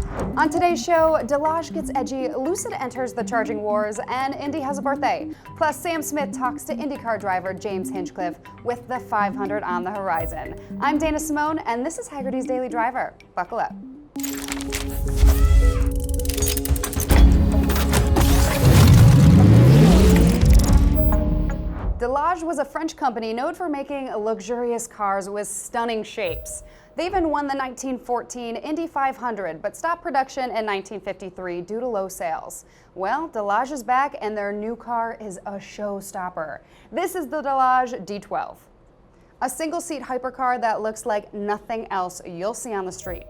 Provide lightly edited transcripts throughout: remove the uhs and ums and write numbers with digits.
On today's show, Delage gets edgy, Lucid enters the charging wars, and Indy has a birthday. Plus, Sam Smith talks to IndyCar driver James Hinchcliffe with the 500 on the horizon. I'm Dana Simone, and this is Hagerty's Daily Driver. Buckle up. Delage was a French company known for making luxurious cars with stunning shapes. They even won the 1914 Indy 500, but stopped production in 1953 due to low sales. Well, Delage is back, and their new car is a showstopper. This is the Delage D12, a single-seat hypercar that looks like nothing else you'll see on the street.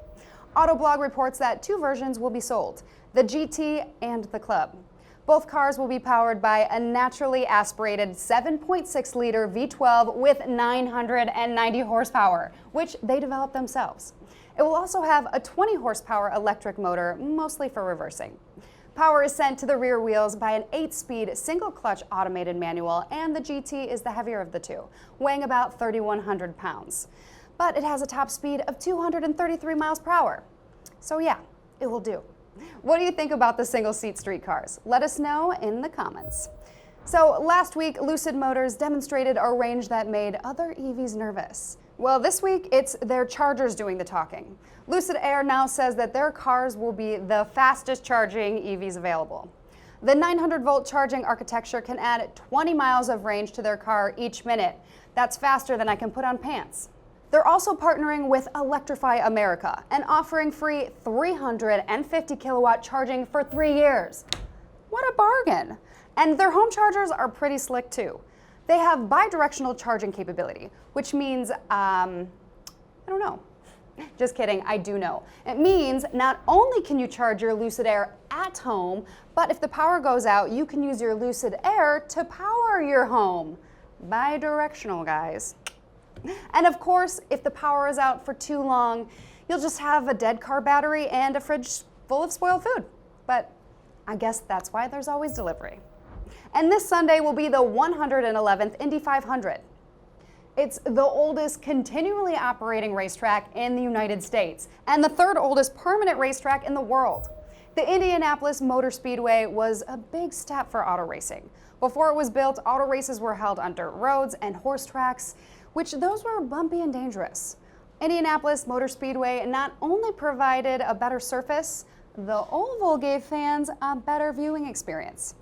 Autoblog reports that two versions will be sold, the GT and the Club. Both cars will be powered by a naturally aspirated 7.6-liter V12 with 990 horsepower, which they developed themselves. It will also have a 20-horsepower electric motor, mostly for reversing. Power is sent to the rear wheels by an 8-speed single-clutch automated manual, and the GT is the heavier of the two, weighing about 3,100 pounds. But it has a top speed of 233 miles per hour. So yeah, it will do. What do you think about the single-seat street cars? Let us know in the comments. So last week, Lucid Motors demonstrated a range that made other EVs nervous. Well, this week, it's their chargers doing the talking. Lucid Air now says that their cars will be the fastest charging EVs available. The 900-volt charging architecture can add 20 miles of range to their car each minute. That's faster than I can put on pants. They're also partnering with Electrify America and offering free 350 kilowatt charging for 3 years. What a bargain! And their home chargers are pretty slick too. They have bi-directional charging capability, which means, I don't know. Just kidding, I do know. It means not only can you charge your Lucid Air at home, but if the power goes out, you can use your Lucid Air to power your home. Bi-directional, guys. And of course, if the power is out for too long, you'll just have a dead car battery and a fridge full of spoiled food. But I guess that's why there's always delivery. And this Sunday will be the 111th Indy 500. It's the oldest continually operating racetrack in the United States and the third oldest permanent racetrack in the world. The Indianapolis Motor Speedway was a big step for auto racing. Before it was built, auto races were held on dirt roads and horse tracks, which those were bumpy and dangerous. Indianapolis Motor Speedway not only provided a better surface, the oval gave fans a better viewing experience.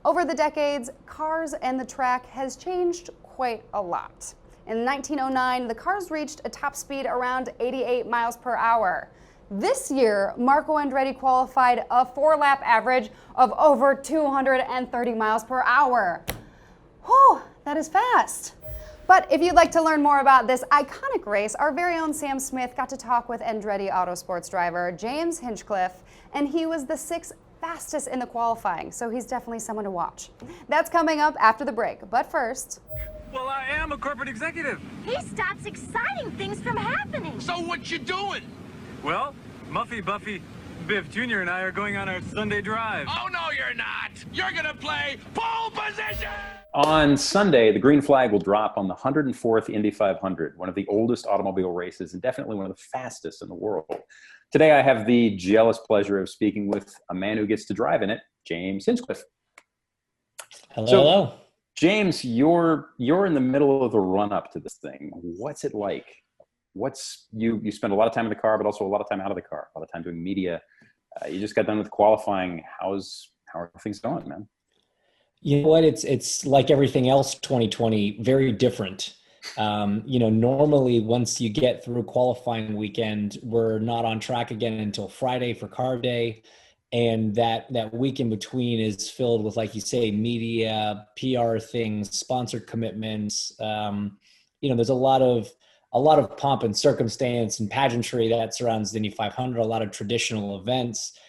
Over the decades, cars and the track has changed quite a lot. In 1909, the cars reached a top speed around 88 miles per hour. This year, Marco Andretti qualified a 4-lap average of over 230 miles per hour. Whew, that is fast. But if you'd like to learn more about this iconic race, our very own Sam Smith got to talk with Andretti Autosports driver James Hinchcliffe, and he was the 6th fastest in the qualifying, so he's definitely someone to watch. That's coming up after the break, but first... Well, I am a corporate executive. He stops exciting things from happening. So what you doing? Well, Muffy, Buffy, Biff Jr. and I are going on our Sunday drive. Oh, no, you're not. You're gonna play pole position! On Sunday, the green flag will drop on the 104th Indy 500, one of the oldest automobile races and definitely one of the fastest in the world. Today, I have the jealous pleasure of speaking with a man who gets to drive in it, James Hinchcliffe. Hello, So, hello. James, you're in the middle of the run-up to this thing. What's it like? You spend a lot of time in the car, but also a lot of time out of the car, a lot of time doing media. You just got done with qualifying. How are things going, man? You know what? It's like everything else 2020, very different. Normally once you get through qualifying weekend, we're not on track again until Friday for Carb Day. And that week in between is filled with, like you say, media, PR things, sponsored commitments. There's a lot of pomp and circumstance and pageantry that surrounds the Indy 500, a lot of traditional events.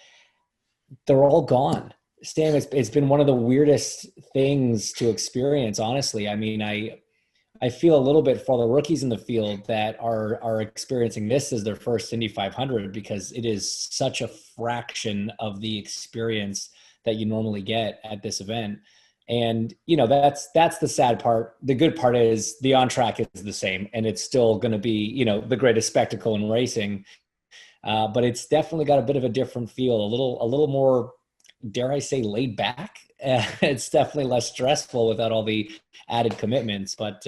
They're all gone. Sam, it's been one of the weirdest things to experience, honestly. I mean, I feel a little bit for the rookies in the field that are experiencing this as their first Indy 500, because it is such a fraction of the experience that you normally get at this event. And, that's the sad part. The good part is the on track is the same, and it's still going to be, the greatest spectacle in racing. But it's definitely got a bit of a different feel, a little more, dare I say, laid back. It's definitely less stressful without all the added commitments. But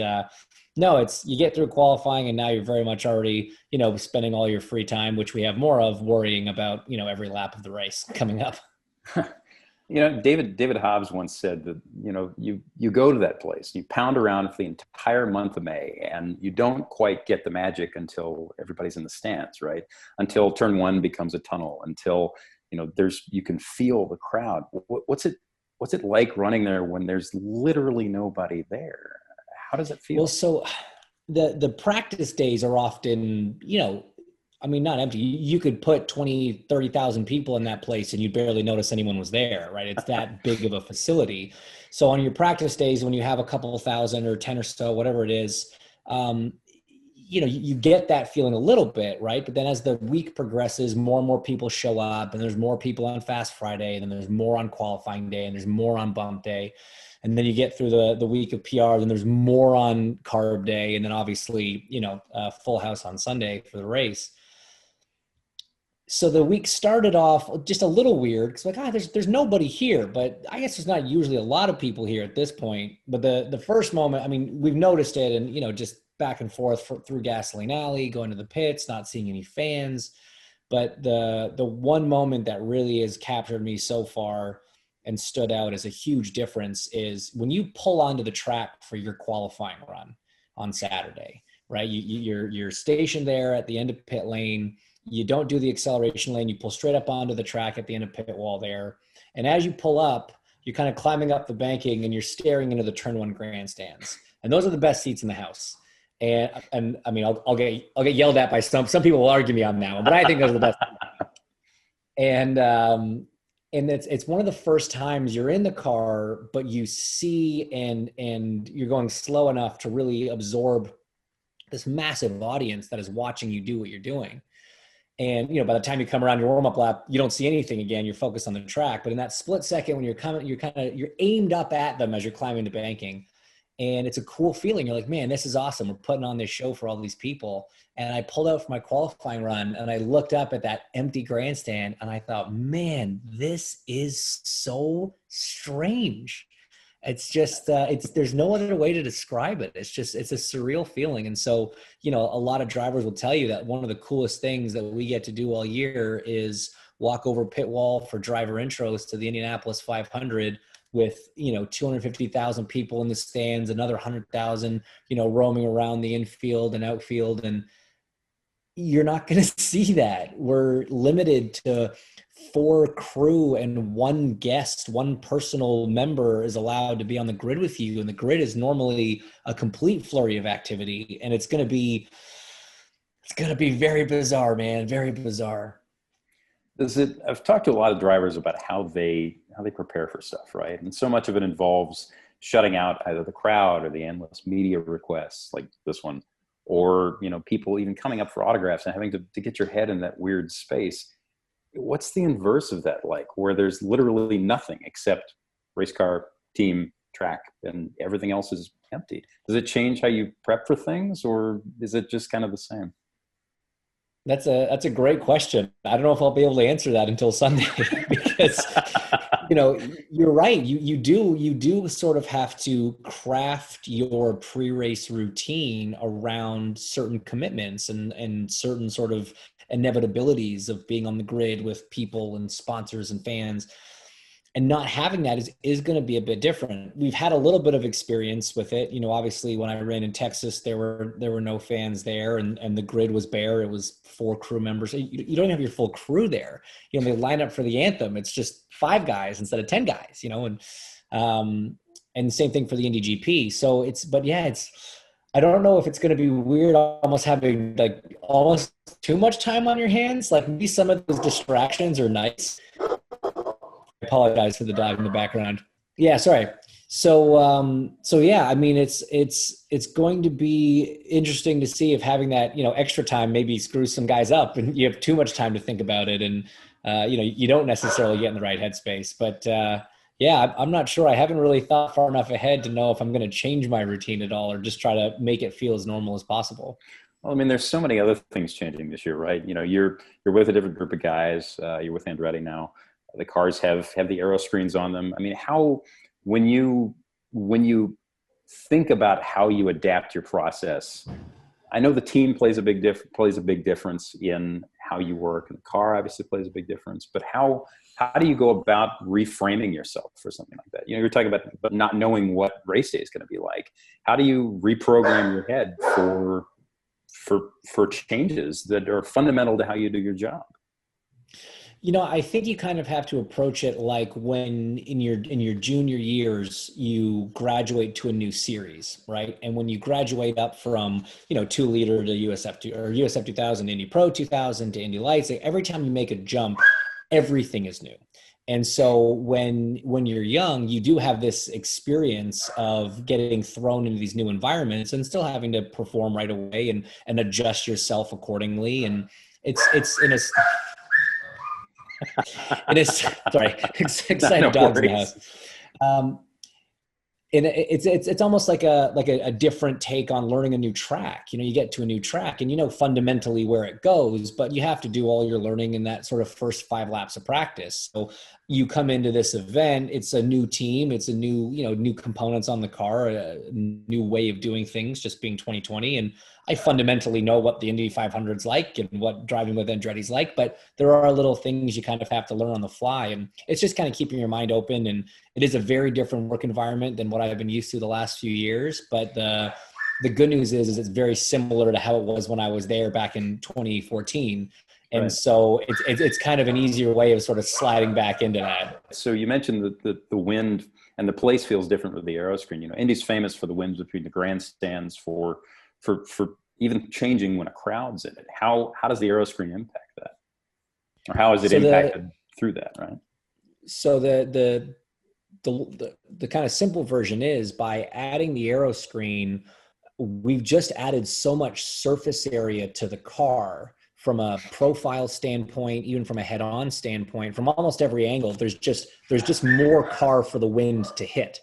no, you get through qualifying and now you're very much already, spending all your free time, which we have more of, worrying about, every lap of the race coming up. David Hobbs once said that, you go to that place, you pound around for the entire month of May, and you don't quite get the magic until everybody's in the stands, right? Until turn one becomes a tunnel, until, you can feel the crowd. What's it like running there when there's literally nobody there? How does it feel? Well, so the practice days are often, not empty. You could put 20, 30,000 people in that place and you'd barely notice anyone was there, right? It's that big of a facility. So on your practice days, when you have a couple of thousand or 10 or so, whatever it is, you get that feeling a little bit, right? But then as the week progresses, more and more people show up, and there's more people on Fast Friday, and then there's more on qualifying day, and there's more on bump day. And then you get through the week of PRs, and there's more on carb day. And then obviously, full house on Sunday for the race. So the week started off just a little weird because there's nobody here, but I guess there's not usually a lot of people here at this point. But the first moment, we've noticed it, and, just back and forth through Gasoline Alley, going to the pits, not seeing any fans. But the one moment that really has captured me so far and stood out as a huge difference is when you pull onto the track for your qualifying run on Saturday, right? You're stationed there at the end of pit lane. You don't do the acceleration lane. You pull straight up onto the track at the end of pit wall there. And as you pull up, you're kind of climbing up the banking and you're staring into the turn one grandstands. And those are the best seats in the house. And I'll get yelled at by some people will argue me on that one, but I think those are the best. And it's one of the first times you're in the car, but you see and you're going slow enough to really absorb this massive audience that is watching you do what you're doing. And, by the time you come around your warm-up lap, you don't see anything again. You're focused on the track. But in that split second when you're aimed up at them as you're climbing the banking. And it's a cool feeling. You're like, man, this is awesome. We're putting on this show for all these people. And I pulled out for my qualifying run and I looked up at that empty grandstand and I thought, man, this is so strange. It's just, there's no other way to describe it. It's a surreal feeling. And so, a lot of drivers will tell you that one of the coolest things that we get to do all year is walk over pit wall for driver intros to the Indianapolis 500 with, 250,000 people in the stands, another 100,000, roaming around the infield and outfield. And you're not going to see that. We're limited to 4 crew and 1 guest, 1 personal member is allowed to be on the grid with you. And the grid is normally a complete flurry of activity. And it's going to be very bizarre, man. Very bizarre. I've talked to a lot of drivers about how they prepare for stuff, right? And so much of it involves shutting out either the crowd or the endless media requests like this one, or, people even coming up for autographs and having to get your head in that weird space. What's the inverse of that like, where there's literally nothing except race car, team, track, and everything else is empty? Does it change how you prep for things, or is it just kind of the same? That's a great question. I don't know if I'll be able to answer that until Sunday because, you're right. You do sort of have to craft your pre-race routine around certain commitments and certain sort of inevitabilities of being on the grid with people and sponsors and fans. And not having that is going to be a bit different. We've had a little bit of experience with it. Obviously when I ran in Texas, there were no fans there and the grid was bare. It was 4 crew members. You don't have your full crew there. They line up for the anthem. It's just 5 guys instead of 10 guys, and same thing for the Indy GP. So I don't know if it's going to be weird almost having like almost too much time on your hands. Like maybe some of those distractions are nice. I apologize for the dog in the background. Yeah, sorry. So yeah, it's going to be interesting to see if having that, extra time maybe screws some guys up and you have too much time to think about it. And, you don't necessarily get in the right headspace, but, yeah, I'm not sure. I haven't really thought far enough ahead to know if I'm going to change my routine at all or just try to make it feel as normal as possible. Well, I mean, there's so many other things changing this year, right? You know, you're with a different group of guys. You're with Andretti now. The cars have the aero screens on them. I mean, how when you think about how you adapt your process, I know the team plays a big difference in how you work, and the car obviously plays a big difference. But how do you go about reframing yourself for something like that? You know, you're talking about not knowing what race day is going to be like. How do you reprogram your head for changes that are fundamental to how you do your job? You know, I think you kind of have to approach it like when in your junior years you graduate to a new series, right? And when you graduate up from 2-liter to USF or USF 2000, Indy Pro 2000 to Indy Lights, like every time you make a jump, everything is new. And so when you're young, you do have this experience of getting thrown into these new environments and still having to perform right away and adjust yourself accordingly. And it's in a it is sorry, excited No dogs in the worries. house. And it's almost like a different take on learning a new track. You know, you get to a new track and you know fundamentally where it goes, but you have to do all your learning in that sort of first 5 laps of practice. So you come into this event, it's a new team, it's a new components on the car, a new way of doing things, just being 2020. And I fundamentally know what the Indy 500's like and what driving with Andretti's like, but there are little things you kind of have to learn on the fly. And it's just kind of keeping your mind open. And it is a very different work environment than what I've been used to the last few years. But the good news is it's very similar to how it was when I was there back in 2014. And Right. so it's kind of an easier way of sort of sliding back into that. So you mentioned the wind, and the place feels different with the aero screen. You know, Indy's famous for the winds between the grandstands for even changing when a crowd's in it. How does the aero screen impact that? Or how is it impacted through that, right? So the kind of simple version is by adding the aero screen, we've just added so much surface area to the car from a profile standpoint, even from a head-on standpoint, from almost every angle. There's just more car for the wind to hit.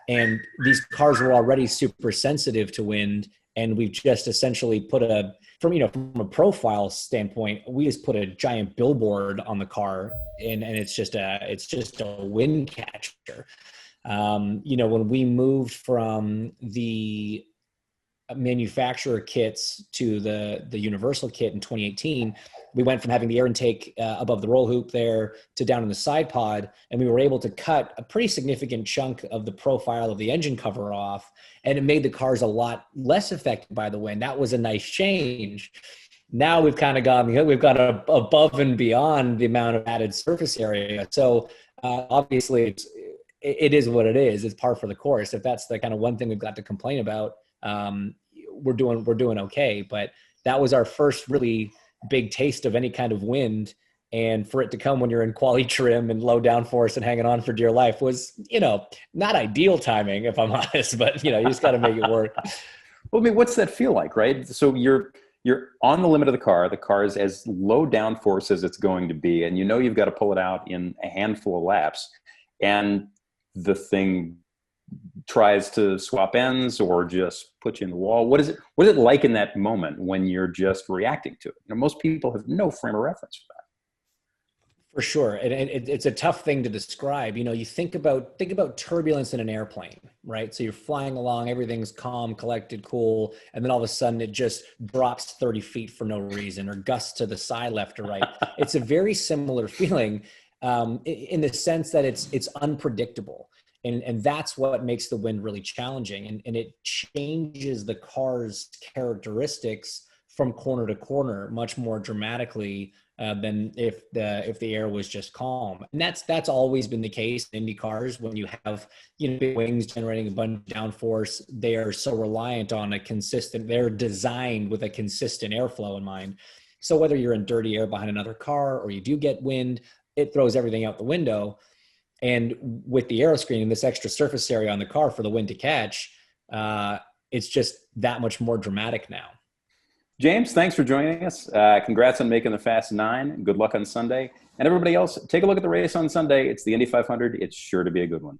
And these cars were already super sensitive to wind. And we've just essentially put from a profile standpoint, we just put a giant billboard on the car, and it's just a wind catcher. When we moved from the manufacturer kits to the universal kit in 2018, we went from having the air intake above the roll hoop there to down in the side pod, and we were able to cut a pretty significant chunk of the profile of the engine cover off, and it made the cars a lot less affected by the wind. That was a nice change. Now we've kind of we've got above and beyond the amount of added surface area. So obviously it is what it is. It's par for the course. If that's the kind of one thing we've got to complain about, we're doing okay. But that was our first really big taste of any kind of wind, and for it to come when you're in quali trim and low downforce and hanging on for dear life was, not ideal timing, if I'm honest, but you just got to make it work. Well, I mean, what's that feel like, right? So you're on the limit of the car. The car is as low downforce as it's going to be, and you've got to pull it out in a handful of laps, and the thing tries to swap ends or just put you in the wall. What is it like in that moment when you're just reacting to it? Most people have no frame of reference for that. For sure. And it's a tough thing to describe. You think about turbulence in an airplane, right? So you're flying along, everything's calm, collected, cool. And then all of a sudden it just drops 30 feet for no reason, or gusts to the side, left or right. It's a very similar feeling in the sense that it's unpredictable. And that's what makes the wind really challenging. And it changes the car's characteristics from corner to corner much more dramatically than if the air was just calm. And that's always been the case in Indy cars. When you have big wings generating a bunch of downforce, they are so reliant on they're designed with a consistent airflow in mind. So whether you're in dirty air behind another car or you do get wind, it throws everything out the window. And with the aero screen and this extra surface area on the car for the wind to catch, it's just that much more dramatic now. James, thanks for joining us. Congrats on making the Fast 9. Good luck on Sunday. And everybody else, take a look at the race on Sunday. It's the Indy 500. It's sure to be a good one.